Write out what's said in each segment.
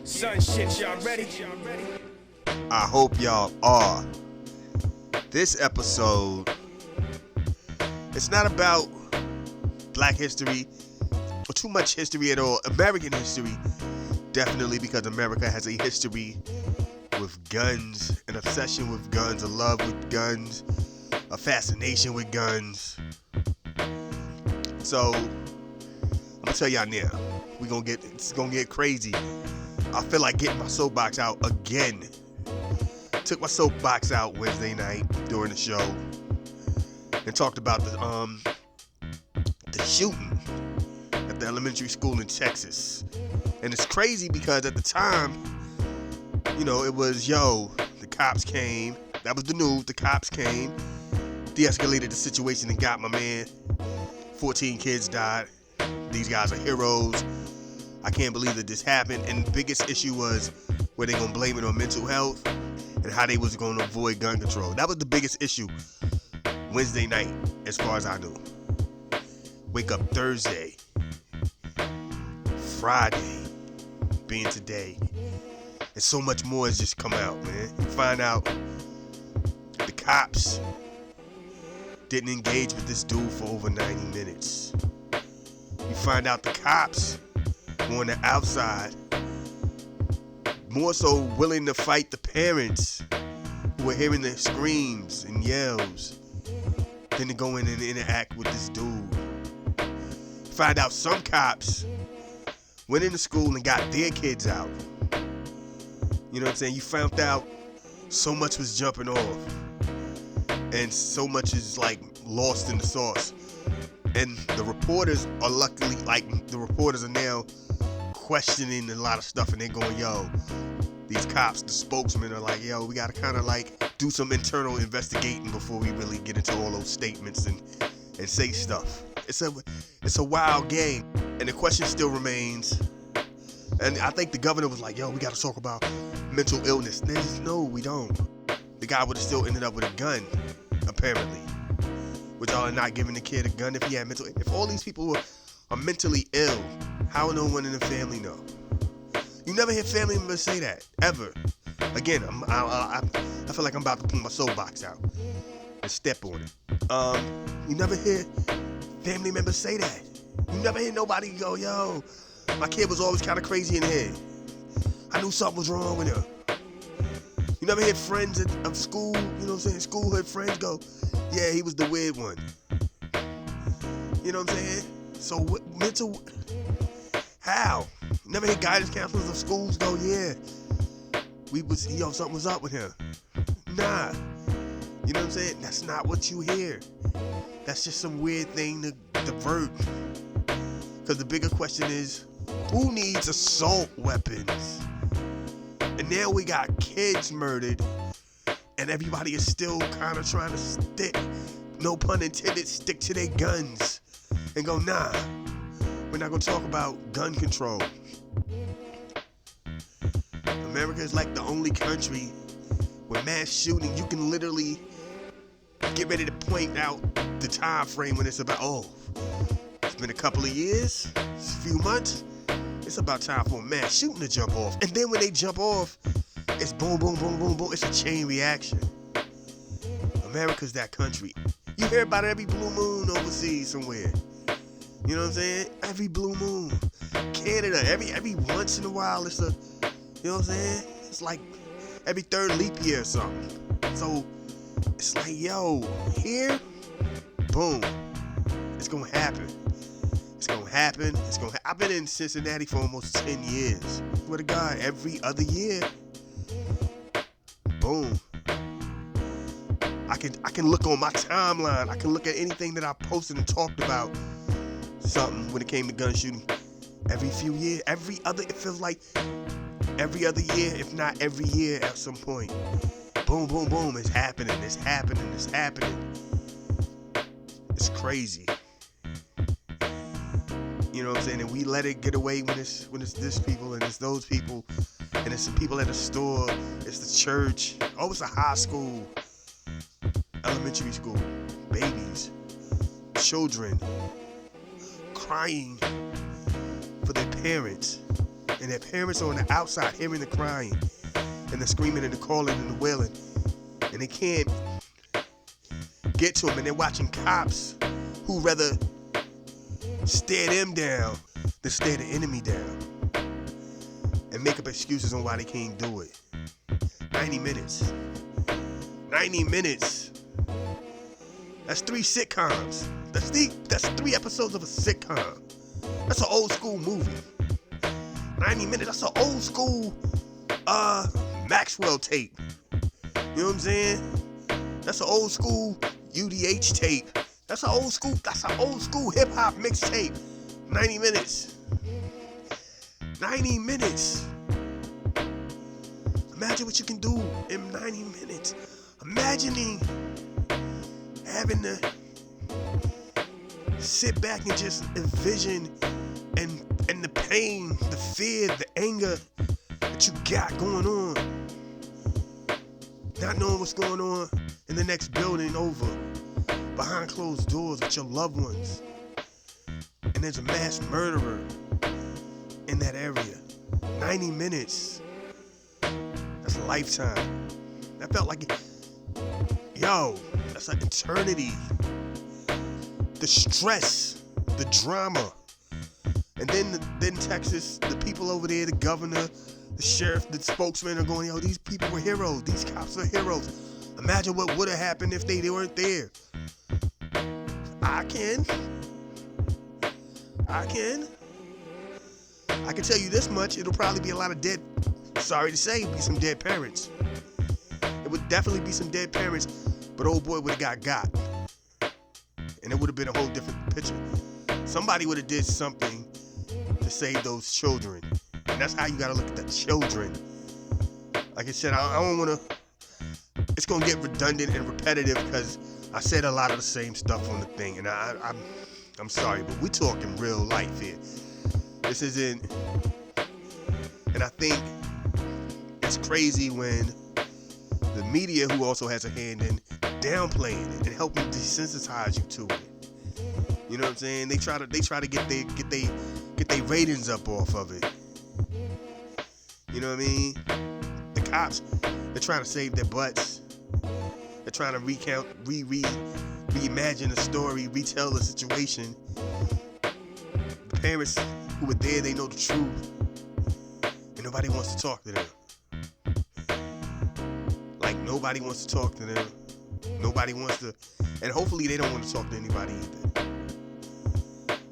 Son shit, y'all ready? I hope y'all are. This episode, it's not about black history or too much history at all. American history, definitely, because America has a history with guns, an obsession with guns, a love with guns, a fascination with guns. So, I'm gonna tell y'all now, it's gonna get crazy. I feel like getting my soapbox out again. Took my soapbox out Wednesday night during the show and talked about the shooting at the elementary school in Texas. And it's crazy because at the time, it was, the cops came. That was the news. The cops came, de-escalated the situation and got my man. 14 kids died. These guys are heroes. I can't believe that this happened. And the biggest issue was were they going to blame it on mental health and how they was going to avoid gun control. That was the biggest issue Wednesday night, as far as I knew. Wake up Thursday, Friday, being today. And so much more has just come out, man. You find out the cops didn't engage with this dude for over 90 minutes. You find out the cops were on the outside, more so willing to fight the parents who were hearing the screams and yells than to go in and interact with this dude. Find out some cops went into school and got their kids out. You know what I'm saying? You found out so much was jumping off and so much is like lost in the sauce. And the reporters are luckily, the reporters are now questioning a lot of stuff, and they're going, these cops, the spokesmen are like, we gotta kind of do some internal investigating before we really get into all those statements and say stuff. It's a wild game, and the question still remains. And I think the governor was like, we gotta talk about mental illness. No, we don't. The guy would have still ended up with a gun, apparently. Which y'all are not giving the kid a gun if he had mental. If all these people are mentally ill, how will no one in the family know? You never hear family members say that, ever. Again, I feel like I'm about to pull my soapbox out and step on it. You never hear family members say that. You never hear nobody go, my kid was always kind of crazy in the head. I knew something was wrong with her. You never hear friends of school, schoolhood friends go, yeah, he was the weird one. You know what I'm saying? So mental, how? You never hear guidance counselors of schools go, something was up with him. Nah. You know what I'm saying? That's not what you hear. That's just some weird thing to divert. Because the bigger question is, who needs assault weapons? And now we got kids murdered, and everybody is still kind of trying to stick, no pun intended, stick to their guns and go, nah, we're not going to talk about gun control. America is like the only country where mass shooting, you can literally get ready to point out the time frame when it's about, it's been a couple of years, it's a few months. It's about time for a mass shooting to jump off. And then when they jump off, it's boom, boom, boom, boom, boom. It's a chain reaction. America's that country. You hear about it every blue moon overseas somewhere. You know what I'm saying? Every blue moon. Canada, every once in a while, it's you know what I'm saying? It's like every third leap year or something. So it's like, here, boom, it's gonna happen. It's gonna happen. I've been in Cincinnati for almost 10 years. Swear to God, every other year, boom. I can look on my timeline. I can look at anything that I posted and talked about something when it came to gun shooting. Every few years, it feels like every other year, if not every year at some point. Boom, boom, boom. It's happening. It's crazy. You know what I'm saying? And we let it get away when it's this people and it's those people and it's the people at the store, it's the church, it's a high school, elementary school, babies, children crying for their parents and their parents are on the outside hearing the crying and the screaming and the calling and the wailing, and they can't get to them, and they're watching cops who rather stare them down than stare the enemy down and make up excuses on why they can't do it. 90 minutes. 90 minutes. That's 3 sitcoms. That's 3 episodes of a sitcom. That's an old school movie. 90 minutes. That's an old school Maxwell tape. You know what I'm saying? That's an old school UDH tape. That's an old school hip hop mixtape. 90 minutes. 90 minutes. Imagine what you can do in 90 minutes. Imagining having to sit back and just envision and the pain, the fear, the anger that you got going on. Not knowing what's going on in the next building over, behind closed doors with your loved ones. And there's a mass murderer in that area. 90 minutes. That's a lifetime. That felt like, that's an eternity. The stress, the drama. And then Texas, the people over there, the governor, the sheriff, the spokesman are going, these people were heroes. These cops are heroes. Imagine what would have happened if they weren't there. I can tell you this much. It'll probably be a lot of dead, sorry to say, be some dead parents. It would definitely be some dead parents, but old boy would have got. And it would have been a whole different picture. Somebody would have did something to save those children. And that's how you got to look at the children. Like I said, I don't want to, it's going to get redundant and repetitive because I said a lot of the same stuff on the thing. And I'm sorry, but we're talking real life here. This isn't, and I think it's crazy when the media, who also has a hand in downplaying it and helping desensitize you to it. You know what I'm saying? They try to get they ratings up off of it. You know what I mean? The cops, they're trying to save their butts. They're trying to reimagine the story, retell the situation. The parents who were there, they know the truth. And nobody wants to talk to them. Like, nobody wants to talk to them. Nobody wants to, and hopefully they don't want to talk to anybody either.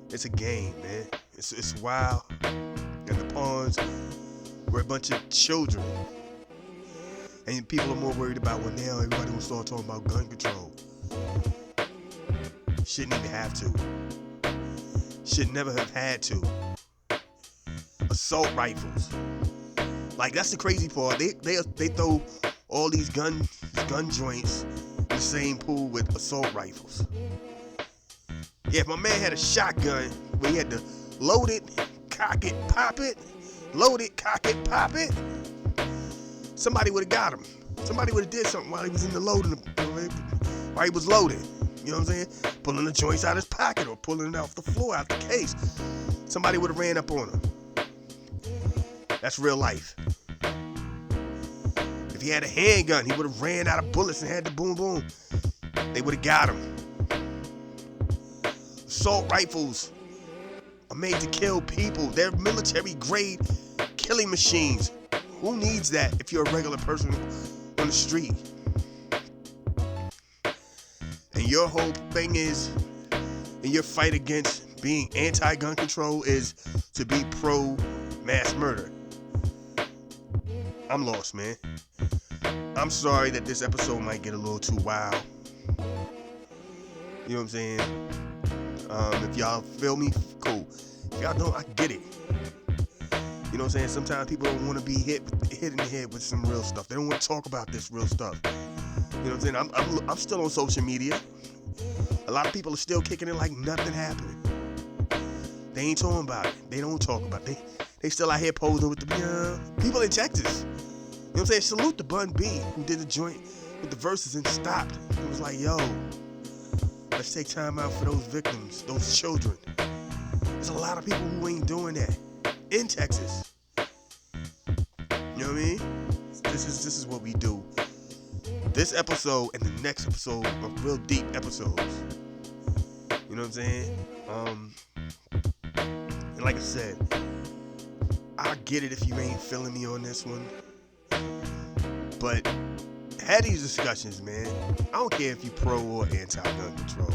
It's a game, man. It's wild. And the pawns were a bunch of children. And people are more worried about when now everybody will start talking about gun control. Shouldn't even have to. Should never have had to. Assault rifles. Like, that's the crazy part. They throw all these gun joints in the same pool with assault rifles. Yeah, if my man had a shotgun where he had to load it, cock it, pop it, load it, cock it, pop it, somebody would have got him. Somebody would have did something while he was in the loading, while he was loading. You know what I'm saying? Pulling the joints out of his pocket or pulling it off the floor, out the case. Somebody would have ran up on him. That's real life. If he had a handgun, he would have ran out of bullets and had the boom boom. They would have got him. Assault rifles are made to kill people. They're military grade killing machines. Who needs that if you're a regular person on the street? And your whole thing is, and your fight against being anti-gun control is to be pro-mass murder. I'm lost, man. I'm sorry that this episode might get a little too wild. You know what I'm saying? If y'all feel me, cool. If y'all don't, I get it. You know what I'm saying? Sometimes people don't want to be hit in the head with some real stuff. They don't want to talk about this real stuff. You know what I'm saying? I'm still on social media. A lot of people are still kicking it like nothing happened. They ain't talking about it. They don't talk about it. They still out here posing with the people in Texas. You know what I'm saying? Salute to Bun B, who did the joint with the verses and stopped. It was like, yo, let's take time out for those victims, those children. There's a lot of people who ain't doing that in Texas. know what I mean? This is what we do. This episode and the next episode are real deep episodes. You know what I'm saying? And like I said, I get it if you ain't feeling me on this one. But have these discussions, man. I don't care if you pro or anti-gun control.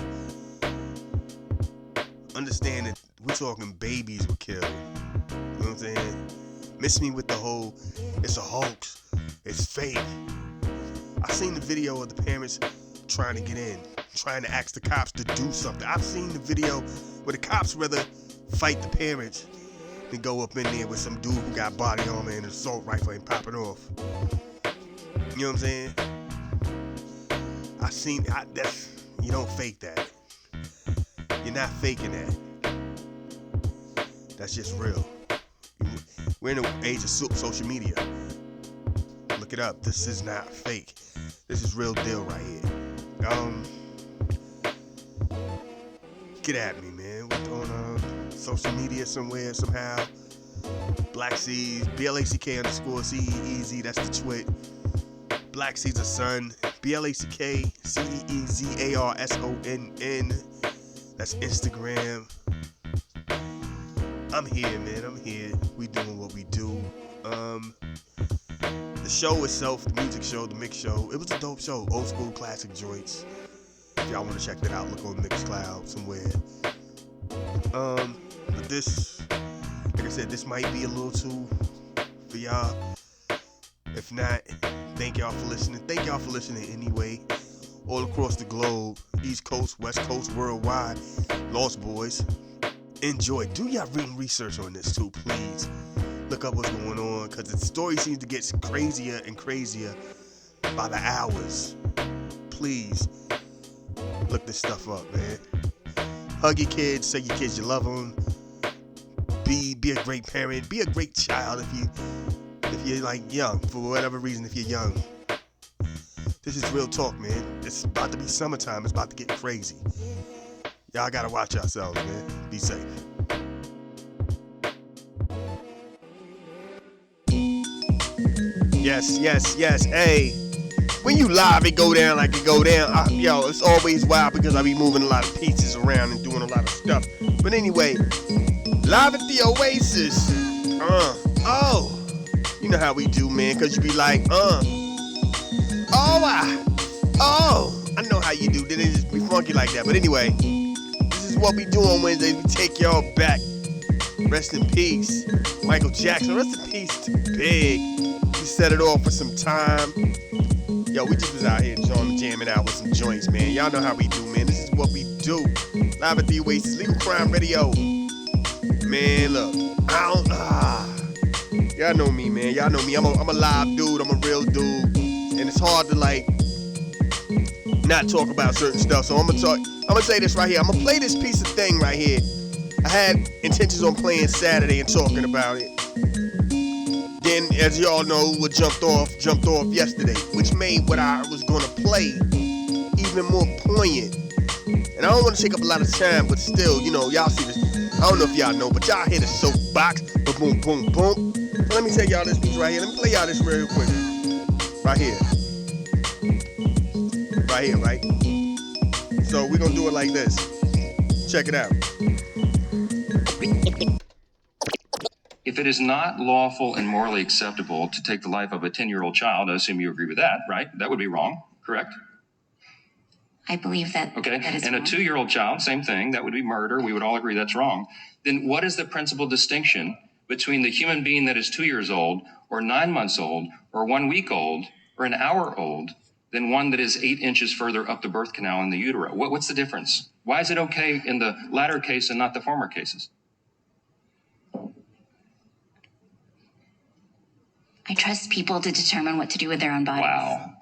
Understand that we're talking babies were killed. You know what I'm saying? Miss me with the whole, it's a hoax, it's fake. I seen the video of the parents trying to get in, trying to ask the cops to do something. I've seen the video where the cops rather fight the parents than go up in there with some dude who got body armor and an assault rifle and pop it off. You know what I'm saying? You don't fake that. You're not faking that. That's just real. We're in the age of social media. Look it up. This is not fake. This is real deal right here. Get at me, man. We're on social media somewhere, somehow. Black Seeds, BLACK_CEEZ, that's the twit. Black Seeds of Sun, BLACKCEEZARSONN, that's Instagram. I'm here, man. I'm here. We doing what we do. The show itself, the music show, the mix show, it was a dope show. Old school classic joints. If y'all want to check that out, look on Mixcloud somewhere. But this, like I said, this might be a little too for y'all. If not, thank y'all for listening. Thank y'all for listening anyway. All across the globe, East Coast, West Coast, worldwide, Lost Boys. Enjoy. Do y'all research on this too, please. Look up what's going on, because the story seems to get crazier and crazier by the hours. Please look this stuff up, man. Hug your kids, say your kids you love them. Be a great parent. Be a great child if you're like young, for whatever reason, if you're young. This is real talk, man. It's about to be summertime. It's about to get crazy. Y'all gotta watch yourselves, man. Be safe. Yes. Hey, when you live, it go down like it go down. It's always wild because I be moving a lot of pieces around and doing a lot of stuff. But anyway, live at the Oasis. You know how we do, man, because you be like, I know how you do. Then it just be funky like that. But anyway, this is what we do on Wednesdays. We take y'all back. Rest in peace, Michael Jackson. Rest in peace to Big. We set it off for some time. Yo, we just was out here jamming out with some joints, man. Y'all know how we do, man. This is what we do. Live at the Oasis, Legal Crime Radio. Man, look, y'all know me, man. Y'all know me. I'm a live dude. I'm a real dude, and it's hard to not talk about certain stuff. So I'm gonna say this right here. I'm gonna play this piece of thing right here. I had intentions on playing Saturday and talking about it. Then, as y'all know, what jumped off yesterday, which made what I was gonna play even more poignant. And I don't want to take up a lot of time, but still, y'all see this. I don't know if y'all know, but y'all hear the soapbox, boom, boom, boom. So let me tell y'all this piece right here. Let me play y'all this real quick. Right here. Right? So we're gonna do it like this. Check it out. If it is not lawful and morally acceptable to take the life of a 10-year-old child, I assume you agree with that, right? That would be wrong, correct? I believe that. Okay, that is and wrong. A 2-year-old child, same thing, that would be murder. We would all agree that's wrong. Then what is the principal distinction between the human being that is 2 years old or 9 months old or 1 week old or an hour old than one that is 8 inches further up the birth canal in the utero? What's the difference? Why is it okay in the latter case and not the former cases? I trust people to determine what to do with their own bodies. Wow.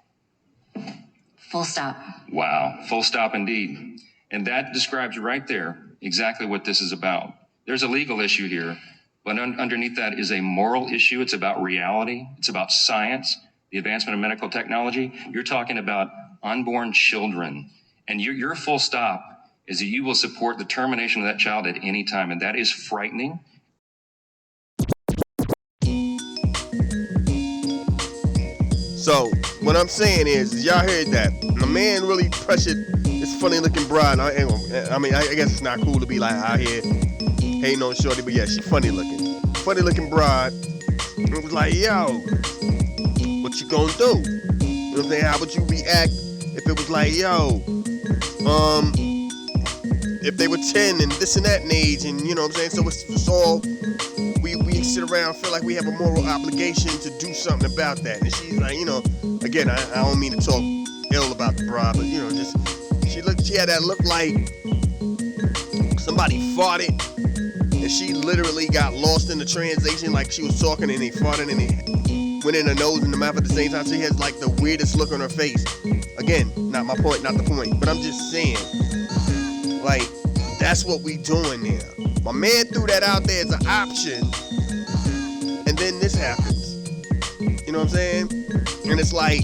Full stop. Wow. Full stop indeed. And that describes right there exactly what this is about. There's a legal issue here, but underneath that is a moral issue. It's about reality. It's about science, the advancement of medical technology. You're talking about unborn children. And your full stop is that you will support the termination of that child at any time. And that is frightening. So what I'm saying is y'all heard that. My man really pressured this funny looking broad. I guess it's not cool to be like out here hating on shorty, but yeah, she funny looking. Funny looking broad. It was like, yo, what you gonna do? You know what I'm saying? How would you react if it was like, yo, if they were 10 and this and that in age, and you know what I'm saying? So it's all, we sit around and feel like we have a moral obligation to do something about that. And she's like, you know, again, I don't mean to talk ill about the broad, but you know, just she had that look like somebody farted, and she literally got lost in the translation, like she was talking and they farted and it went in her nose and the mouth at the same time. She has like the weirdest look on her face. Again, not my point, not the point, but I'm just saying, like, that's what we doing now. My man threw that out there as an option, and then this happens. You know what I'm saying? And it's like,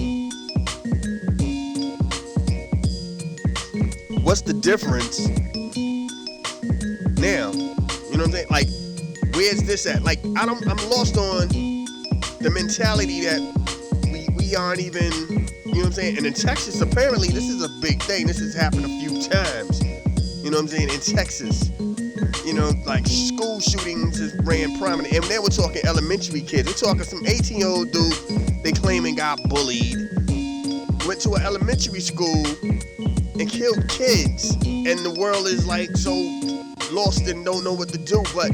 what's the difference now? You know what I'm saying? Like, where's this at? Like, I'm lost on the mentality that we aren't even, you know what I'm saying? And in Texas, apparently, this is a big thing. This has happened a few times. You know what I'm saying? In Texas, you know, like school shootings is ran prominent. And they were talking elementary kids. We're talking some 18-year-old dude they claiming got bullied, went to an elementary school and killed kids. And the world is like so lost and don't know what to do. But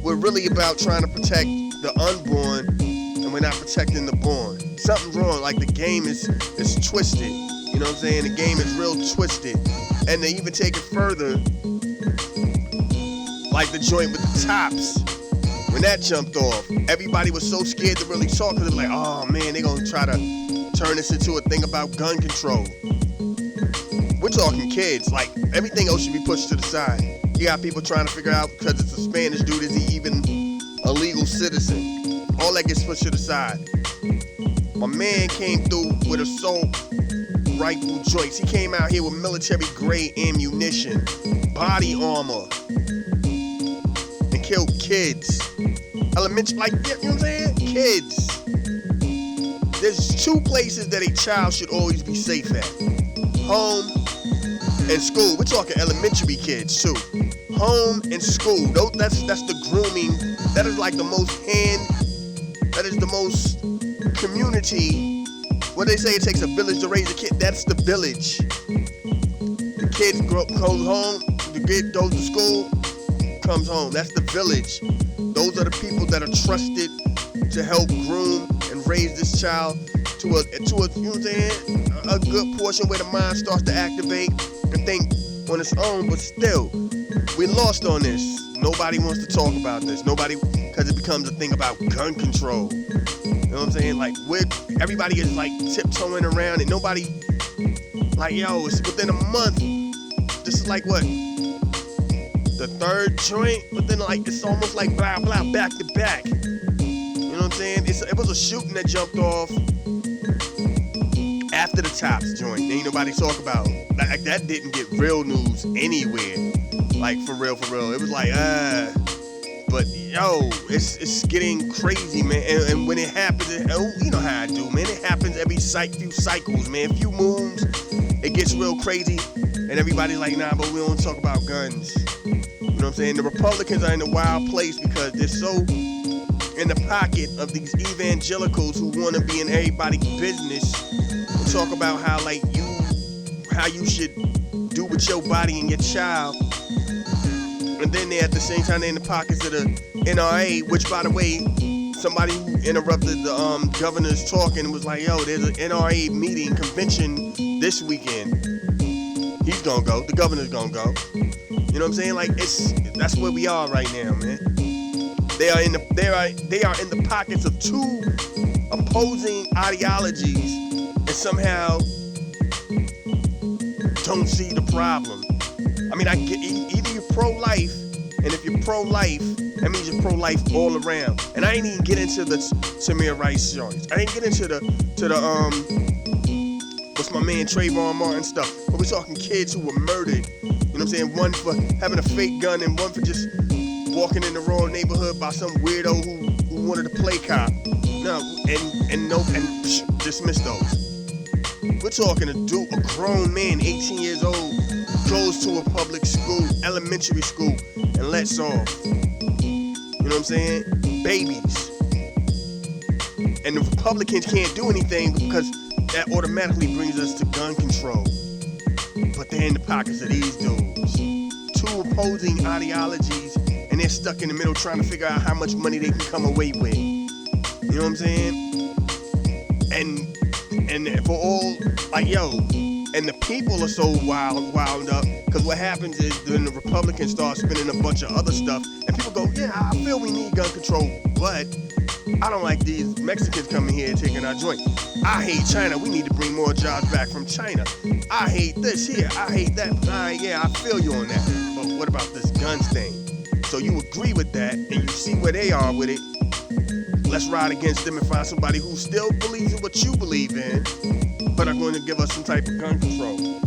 we're really about trying to protect the unborn, and we're not protecting the born. Something's wrong. Like the game is twisted. You know what I'm saying? The game is real twisted. And they even take it further, like the joint with the tops. When that jumped off, everybody was so scared to really talk, because they're like, oh man, they're gonna try to turn this into a thing about gun control. We're talking kids, like everything else should be pushed to the side. You got people trying to figure out, because it's a Spanish dude, is he even a legal citizen? All that gets pushed to the side. My man came through with assault rifle joints. He came out here with military grade ammunition, body armor, and killed kids. Elementary, like, you know what I'm saying? Kids. There's two places that a child should always be safe at: home and school. We're talking elementary kids too. Home and school. That's the grooming. That is like the most that is the most community. What they say, it takes a village to raise a kid. That's the village. The kid goes home, the kid goes to school, comes home. That's the village. Those are the people that are trusted to help groom and raise this child to a you know what I'm saying, a good portion where the mind starts to activate and think on its own. But still, we lost on this. Nobody wants to talk about this. Nobody, because it becomes a thing about gun control. You know what I'm saying? Like, everybody is like tiptoeing around, and nobody, like, yo, it's within a month. This is like what? The third joint? Within, like, it's almost like blah, blah, back to back. You know what I'm saying? It was a shooting that jumped off after the Tops joint. Ain't nobody talk about. Like, that didn't get real news anywhere. Like, for real. It was like, but yo, it's getting crazy, man. And when it happens, you know how I do, man. It happens every few cycles, man. Few moons, it gets real crazy, and everybody's like, nah, but we don't talk about guns. You know what I'm saying? The Republicans are in a wild place because they're so in the pocket of these evangelicals who want to be in everybody's business and talk about how you should do with your body and your child. And then they at the same time they're in the pockets of the NRA, which, by the way, somebody who interrupted the governor's talk and was like, yo, there's an NRA meeting, convention this weekend. He's gonna go. The governor's gonna go. You know what I'm saying? Like, that's where we are right now, man. They are in the pockets of two opposing ideologies and somehow don't see the problem. I mean, I get either you're pro-life, and if you're pro-life, that means you're pro-life all around. And I ain't even get into the Tamir Rice joints. I ain't get into the what's my man Trayvon Martin stuff. But we're talking kids who were murdered. You know what I'm saying? One for having a fake gun and one for just walking in the wrong neighborhood by some weirdo who wanted to play cop. No, dismiss those. We're talking a grown man, 18 years old, goes to a public school, elementary school, and lets off. You know what I'm saying? Babies. And the Republicans can't do anything because that automatically brings us to gun control. But they're in the pockets of these dudes. Two opposing ideologies, and they're stuck in the middle trying to figure out how much money they can come away with. You know what I'm saying? And for all, like, yo, and the people are so wound up, because what happens is then the Republicans start spending a bunch of other stuff, and people go, yeah, I feel we need gun control, but I don't like these Mexicans coming here and taking our joint. I hate China. We need to bring more jobs back from China. I hate this here. I hate that. Yeah, I feel you on that. But what about this guns thing? So you agree with that, and you see where they are with it. Let's ride against them and find somebody who still believes in what you believe in, but are going to give us some type of gun control. You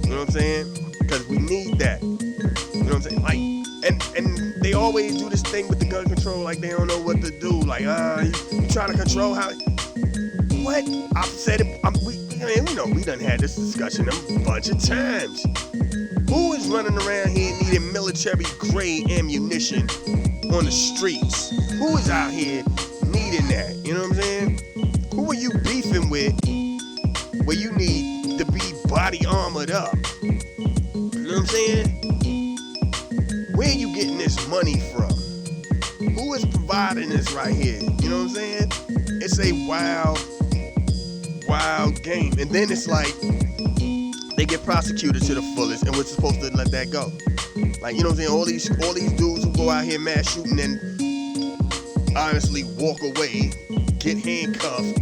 know what I'm saying? Because we need that. You know what I'm saying? Like, and they always do this thing with the gun control, like they don't know what to do. Like, you trying to control how? What? I've said it. We done had this discussion a bunch of times. Who is running around here needing military-grade ammunition on the streets? Who is out here needing that? You know what I'm saying? Who are you beefing with where you need to be body armored up? You know what I'm saying? Where are you getting this money from? Who is providing this right here? You know what I'm saying? It's a wild game. And then it's like they get prosecuted to the fullest, and we're supposed to let that go. Like, you know what I'm saying? All these dudes who go out here mass shooting and honestly walk away, get handcuffed,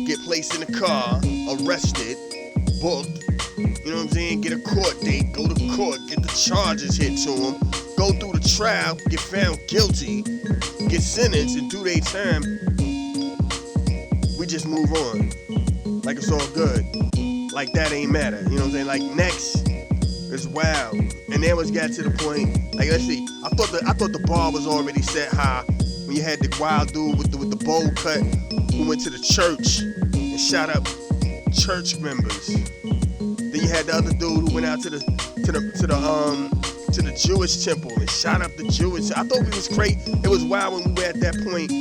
get placed in a car, arrested, booked, you know what I'm saying? Get a court date, go to court, get the charges hit to them, go through the trial, get found guilty, get sentenced, and do their time. We just move on. Like it's all good. Like that ain't matter. You know what I'm saying? Like next is wild. And then it got to the point, like let's see, I thought the bar was already set high when you had the wild dude with the bowl cut who went to the church and shot up church members. Then you had the other dude who went out to the Jewish temple and shot up the Jewish. I thought we was crazy. It was wild when we were at that point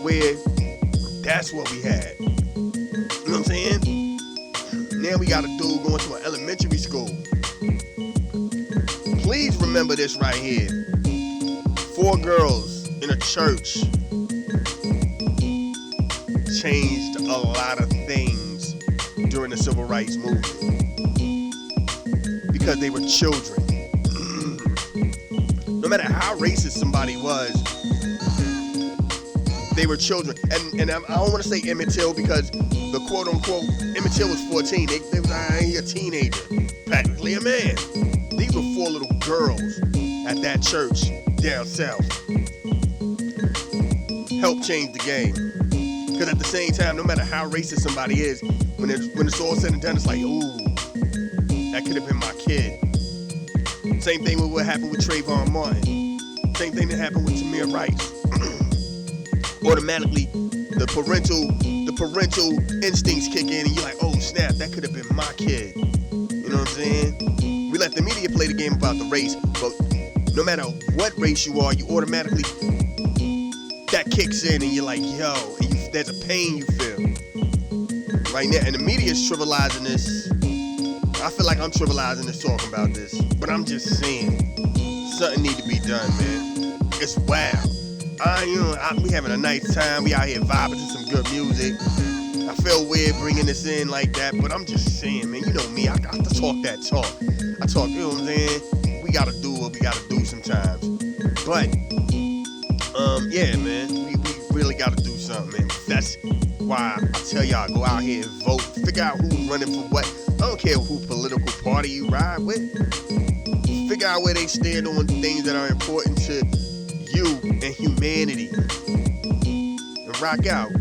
where that's what we had. You know what I'm saying? Now we got a dude going to an elementary school. Please remember this right here. 4 girls in a church changed a lot of things during the civil rights movement because they were children. No matter how racist somebody was, they were children. And I don't want to say Emmett Till because the quote-unquote Emmett Till was 14. They was a teenager, practically a man. These were 4 little girls at that church down south. Helped change the game. Because at the same time, no matter how racist somebody is, when it's all said and done, it's like, ooh, that could have been my kid. Same thing with what happened with Trayvon Martin. Same thing that happened with Tamir Rice. Automatically, the parental instincts kick in, and you're like, oh snap, that could have been my kid. You know what I'm saying? We let the media play the game about the race, but no matter what race you are, you automatically that kicks in, and you're like, yo, and there's a pain you feel right now, and the media is trivializing this. I feel like I'm trivializing this, talking about this, but I'm just saying something need to be done, man. It's wild. We having a nice time. We out here vibing to some good music. I feel weird bringing this in like that, but I'm just saying, man, you know me, I got to talk that talk. I talk, you know what I'm saying? We got to do what we got to do sometimes. But, yeah, man, we really got to do something, man. That's why I tell y'all, go out here and vote. Figure out who's running for what. I don't care who political party you ride with. Figure out where they stand on things that are important to you and humanity. And rock out.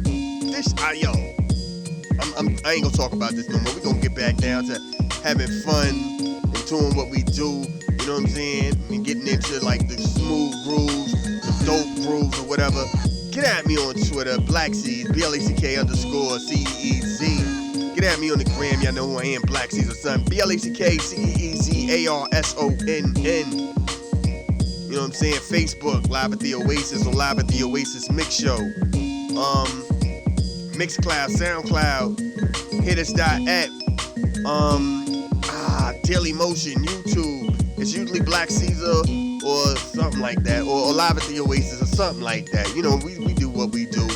I ain't gonna talk about this no more. We're gonna get back down to having fun and doing what we do, you know what I'm saying? And getting into like the smooth grooves, the dope grooves or whatever. Get at me on Twitter, Blackseeds, BLACK_CEEZ. Get at me on the gram, y'all know who I am, Blackseeds or son, BLACKCEEZARSONN. You know what I'm saying? Facebook, Live at the Oasis or Live at the Oasis Mix Show. Mixcloud, SoundCloud, hit us at Daily Motion, YouTube. It's usually Black Caesar or something like that, or Live at the Oasis or something like that. You know, we do what we do.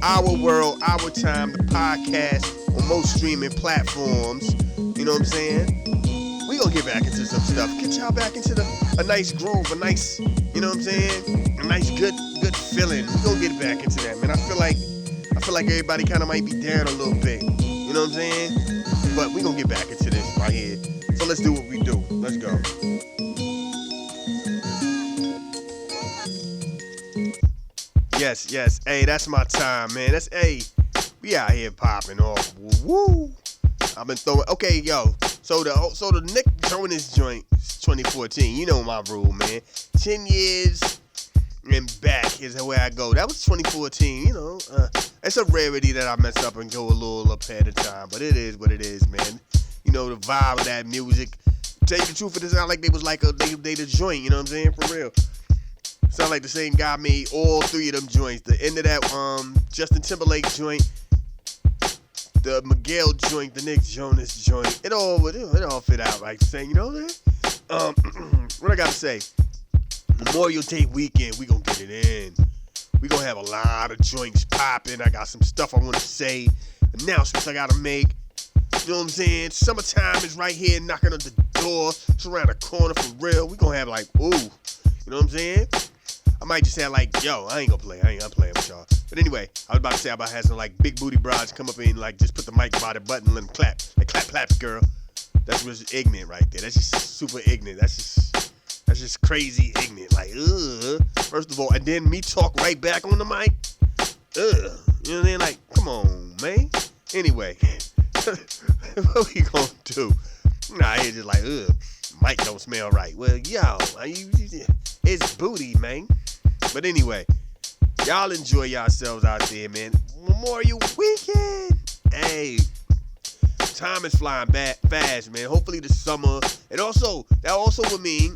Our world, our time, the podcast on most streaming platforms. You know what I'm saying? We gonna get back into some stuff. Get y'all back into a nice groove, a nice, you know what I'm saying? A nice good feeling. We gonna get back into that, man. I feel like everybody kind of might be down a little bit. You know what I'm saying? But we gonna get back into this right here. So let's do what we do. Let's go. Yes. Hey, that's my time, man. We out here popping off. Woo! I've been throwing. Okay, yo. So the Nick Jonas joint, 2014. You know my rule, man. 10 years and back is the way I go. That was 2014. You know, it's a rarity that I mess up and go a little up ahead of time, but it is what it is, man. You know, the vibe of that music. Tell you the truth, it sound like they was like they the joint. You know what I'm saying? For real. Sound like the same guy made all three of them joints. The end of that Justin Timberlake joint, the Miguel joint, the Nick Jonas joint. It all fit out like saying, you know what I'm saying? What I gotta say? Memorial Day weekend, we gonna get it in. We gonna have a lot of joints popping. I got some stuff I wanna say, announcements I gotta make. You know what I'm saying? Summertime is right here knocking on the door. It's around the corner for real. We gonna have like, ooh, you know what I'm saying? I might just say like, yo, I ain't gonna play with y'all. But anyway, I was about to say about having like big booty broads come up and like just put the mic by the button and let them clap. Like clap, girl. That's what's ignorant right there. That's just super ignorant. That's just crazy ignorant. Like, first of all, and then me talk right back on the mic. You know what I'm saying? Like, come on, man. Anyway, what we gonna do? Nah, it's just like, mic don't smell right. Well, yo, it's booty, man. But anyway, y'all enjoy yourselves out there, man. Memorial weekend. Hey, time is flying fast, man. Hopefully the summer. That also would mean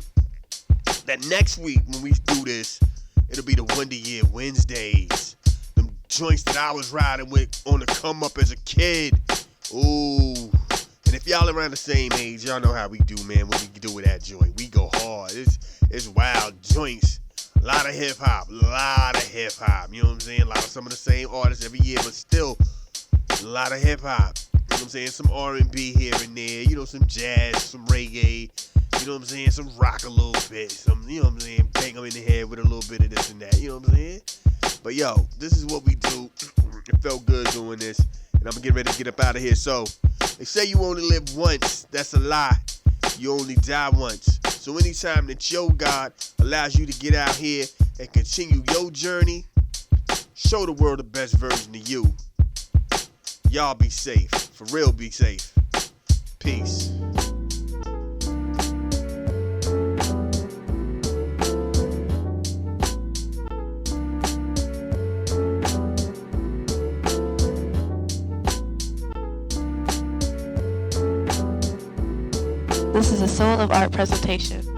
that next week when we do this, it'll be the Wonder Year Wednesdays. Them joints that I was riding with on the come up as a kid. Ooh. And if y'all around the same age, y'all know how we do, man. What we do with that joint. We go hard. It's wild joints. A lot of hip hop. You know what I'm saying? A lot of some of the same artists every year, but still a lot of hip hop. You know what I'm saying? Some R&B here and there. You know, some jazz, some reggae. You know what I'm saying? Some rock a little bit. Some, you know what I'm saying? Bang them in the head with a little bit of this and that. You know what I'm saying? But yo, this is what we do. It felt good doing this. And I'm going to get ready to get up out of here. So, they say you only live once. That's a lie. You only die once. So anytime that your God allows you to get out here and continue your journey, show the world the best version of you. Y'all be safe. For real, be safe. Peace. This is a Soul of Art presentation.